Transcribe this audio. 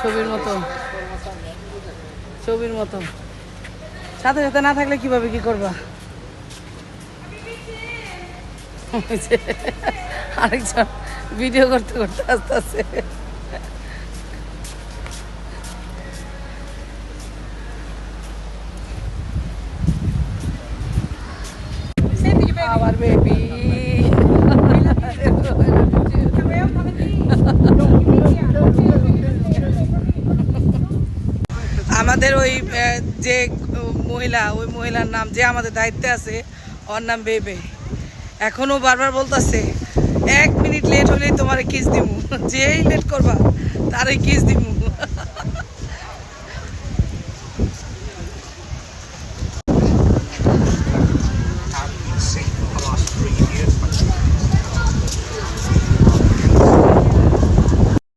ছবির মতো, ছবির মতো। সাথে সাথে না থাকলে কিভাবে কি করবা? আরেকজন ভিডিও করতে করতে আস্তে আস্তে আবার বেবি আমাদের ওই যে মহিলা, ওই মহিলার নাম, যে আমাদের দায়িত্বে আছে, ওর নাম বেবে। এখনো বারবার বলতেছে 1 মিনিট লেট হলেই তোমার কিস দিমু, যেই লেট করবা তারই কিস দিমু।